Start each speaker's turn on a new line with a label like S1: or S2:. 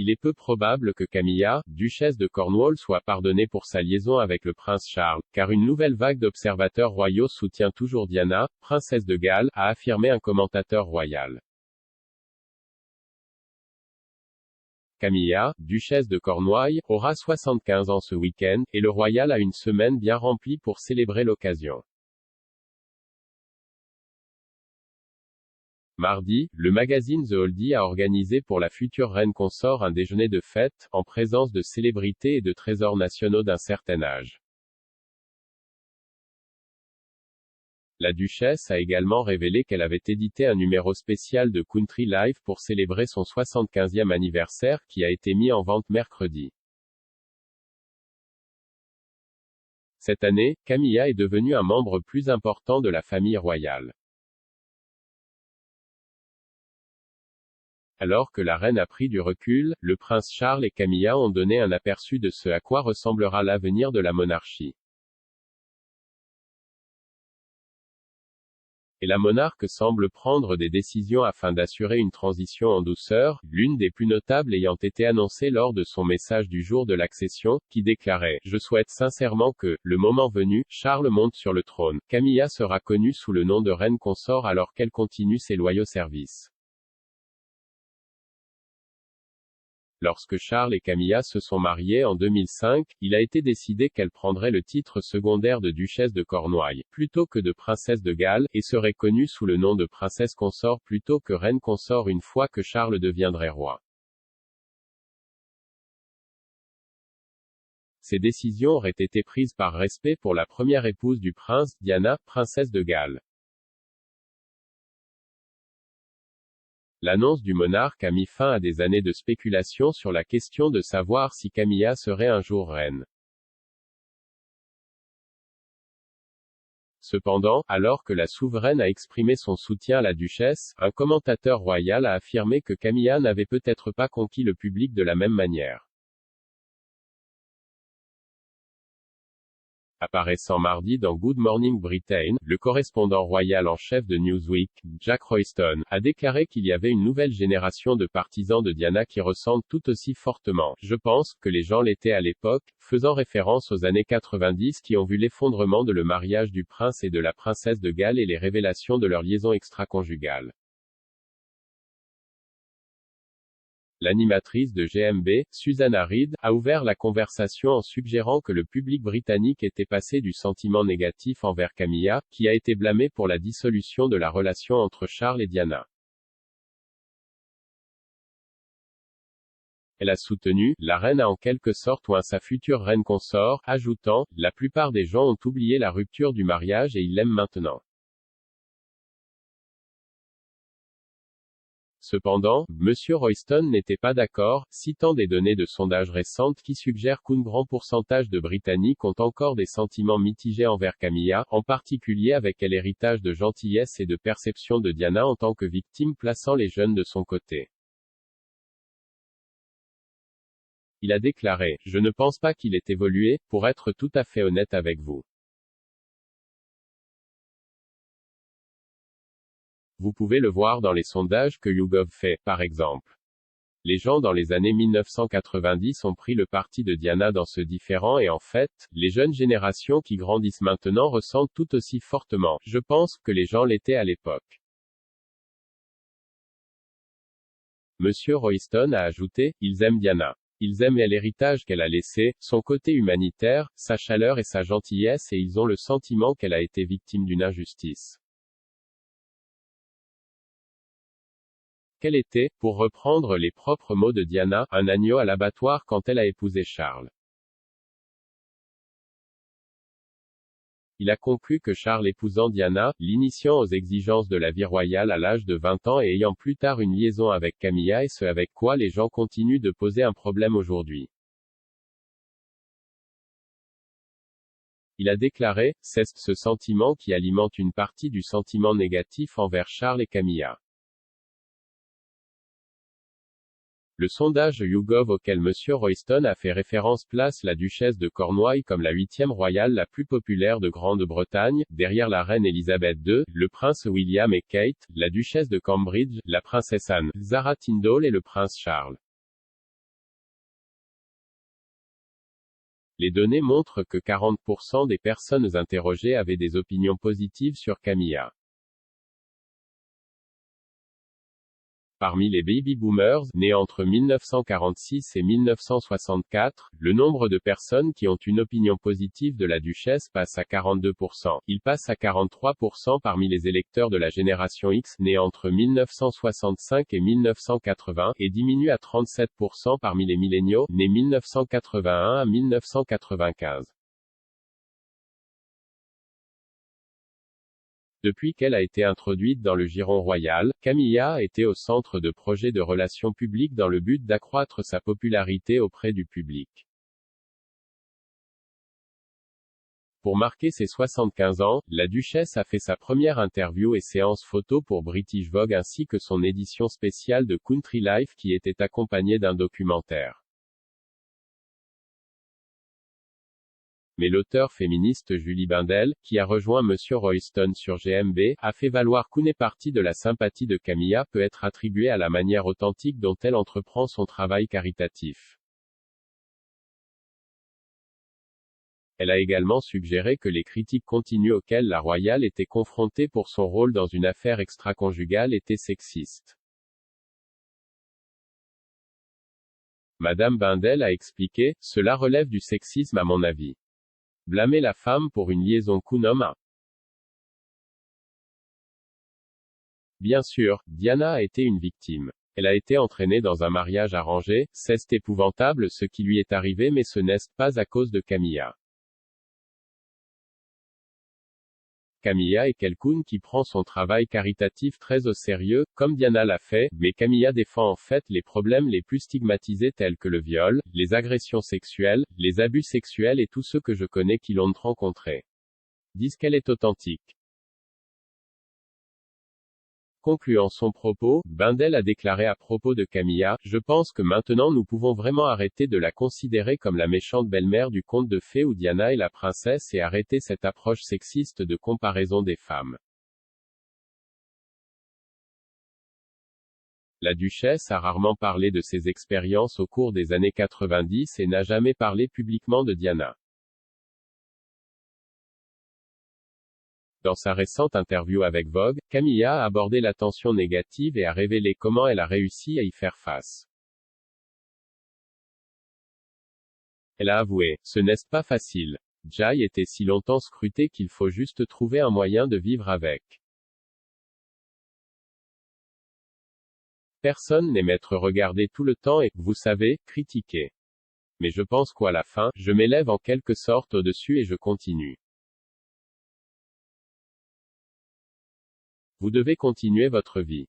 S1: il est peu probable que Camilla, duchesse de Cornwall soit pardonnée pour sa liaison avec le prince Charles, car une nouvelle vague d'observateurs royaux soutient toujours Diana, princesse de Galles, a affirmé un commentateur royal. Camilla, duchesse de Cornouailles, aura 75 ans ce week-end, et le royal a une semaine bien remplie pour célébrer l'occasion. Mardi, le magazine The Oldie a organisé pour la future reine consort un déjeuner de fête, en présence de célébrités et de trésors nationaux d'un certain âge. La duchesse a également révélé qu'elle avait édité un numéro spécial de Country Life pour célébrer son 75e anniversaire, qui a été mis en vente mercredi. Cette année, Camilla est devenue un membre plus important de la famille royale. Alors que la reine a pris du recul, le prince Charles et Camilla ont donné un aperçu de ce à quoi ressemblera l'avenir de la monarchie. Et la monarque semble prendre des décisions afin d'assurer une transition en douceur, l'une des plus notables ayant été annoncée lors de son message du jour de l'accession, qui déclarait « Je souhaite sincèrement que, le moment venu, Charles monte sur le trône. Camilla sera connue sous le nom de reine consort alors qu'elle continue ses loyaux services. » Lorsque Charles et Camilla se sont mariés en 2005, il a été décidé qu'elle prendrait le titre secondaire de duchesse de Cornouailles, plutôt que de princesse de Galles, et serait connue sous le nom de princesse consort plutôt que reine consort une fois que Charles deviendrait roi. Ces décisions auraient été prises par respect pour la première épouse du prince, Diana, princesse de Galles. L'annonce du monarque a mis fin à des années de spéculation sur la question de savoir si Camilla serait un jour reine. Cependant, alors que la souveraine a exprimé son soutien à la duchesse, un commentateur royal a affirmé que Camilla n'avait peut-être pas conquis le public de la même manière. Apparaissant mardi dans Good Morning Britain, le correspondant royal en chef de Newsweek, Jack Royston, a déclaré qu'il y avait une nouvelle génération de partisans de Diana qui ressentent tout aussi fortement, je pense, que les gens l'étaient à l'époque, faisant référence aux années 90 qui ont vu l'effondrement de le mariage du prince et de la princesse de Galles et les révélations de leur liaison extra-conjugale. L'animatrice de GMB, Susanna Reid, a ouvert la conversation en suggérant que le public britannique était passé du sentiment négatif envers Camilla, qui a été blâmée pour la dissolution de la relation entre Charles et Diana. Elle a soutenu, la reine a en quelque sorte oint sa future reine consort, ajoutant, la plupart des gens ont oublié la rupture du mariage et ils l'aiment maintenant. Cependant, M. Royston n'était pas d'accord, citant des données de sondages récentes qui suggèrent qu'un grand pourcentage de Britanniques ont encore des sentiments mitigés envers Camilla, en particulier avec quel héritage de gentillesse et de perception de Diana en tant que victime plaçant les jeunes de son côté. Il a déclaré « Je ne pense pas qu'il ait évolué, pour être tout à fait honnête avec vous. Vous pouvez le voir dans les sondages que YouGov fait, par exemple. Les gens dans les années 1990 ont pris le parti de Diana dans ce différend et en fait, les jeunes générations qui grandissent maintenant ressentent tout aussi fortement, je pense, que les gens l'étaient à l'époque. » Monsieur Royston a ajouté, ils aiment Diana. Ils aiment l'héritage qu'elle a laissé, son côté humanitaire, sa chaleur et sa gentillesse et ils ont le sentiment qu'elle a été victime d'une injustice. Qu'elle était, pour reprendre les propres mots de Diana, un agneau à l'abattoir quand elle a épousé Charles. Il a conclu que Charles épousant Diana, l'initiant aux exigences de la vie royale à l'âge de 20 ans et ayant plus tard une liaison avec Camilla et ce avec quoi les gens continuent de poser un problème aujourd'hui. Il a déclaré, c'est ce sentiment qui alimente une partie du sentiment négatif envers Charles et Camilla. Le sondage YouGov auquel M. Royston a fait référence place la duchesse de Cornouailles comme la 8e royale la plus populaire de Grande-Bretagne, derrière la reine Elisabeth II, le prince William et Kate, la duchesse de Cambridge, la princesse Anne, Zara Tindall et le prince Charles. Les données montrent que 40% des personnes interrogées avaient des opinions positives sur Camilla. Parmi les baby-boomers, nés entre 1946 et 1964, le nombre de personnes qui ont une opinion positive de la duchesse passe à 42%. Il passe à 43% parmi les électeurs de la génération X, nés entre 1965 et 1980, et diminue à 37% parmi les milléniaux, nés 1981 à 1995. Depuis qu'elle a été introduite dans le giron royal, Camilla a été au centre de projets de relations publiques dans le but d'accroître sa popularité auprès du public. Pour marquer ses 75 ans, la duchesse a fait sa première interview et séance photo pour British Vogue ainsi que son édition spéciale de Country Life qui était accompagnée d'un documentaire. Mais l'auteure féministe Julie Bindel, qui a rejoint Monsieur Royston sur GMB, a fait valoir qu'une partie de la sympathie de Camilla peut être attribuée à la manière authentique dont elle entreprend son travail caritatif. Elle a également suggéré que les critiques continues auxquelles la royale était confrontée pour son rôle dans une affaire extra-conjugale étaient sexistes. Madame Bindel a expliqué, « Cela relève du sexisme à mon avis. Blâmer la femme pour une liaison qu'un homme a. Bien sûr, Diana a été une victime. Elle a été entraînée dans un mariage arrangé, c'est épouvantable ce qui lui est arrivé mais ce n'est pas à cause de Camilla. Camilla est quelqu'un qui prend son travail caritatif très au sérieux, comme Diana l'a fait, mais Camilla défend en fait les problèmes les plus stigmatisés tels que le viol, les agressions sexuelles, les abus sexuels et tous ceux que je connais qui l'ont rencontré. Disent qu'elle est authentique. Concluant son propos, Bindel a déclaré à propos de Camilla, « Je pense que maintenant nous pouvons vraiment arrêter de la considérer comme la méchante belle-mère du conte de fées où Diana est la princesse et arrêter cette approche sexiste de comparaison des femmes. » La duchesse a rarement parlé de ses expériences au cours des années 90 et n'a jamais parlé publiquement de Diana. Dans sa récente interview avec Vogue, Camilla a abordé l'attention négative et a révélé comment elle a réussi à y faire face. Elle a avoué, « Ce n'est pas facile. Jai était si longtemps scruté qu'il faut juste trouver un moyen de vivre avec. Personne n'aime être regardé tout le temps et, vous savez, critiqué. Mais je pense qu'à la fin, je m'élève en quelque sorte au-dessus et je continue. Vous devez continuer votre vie.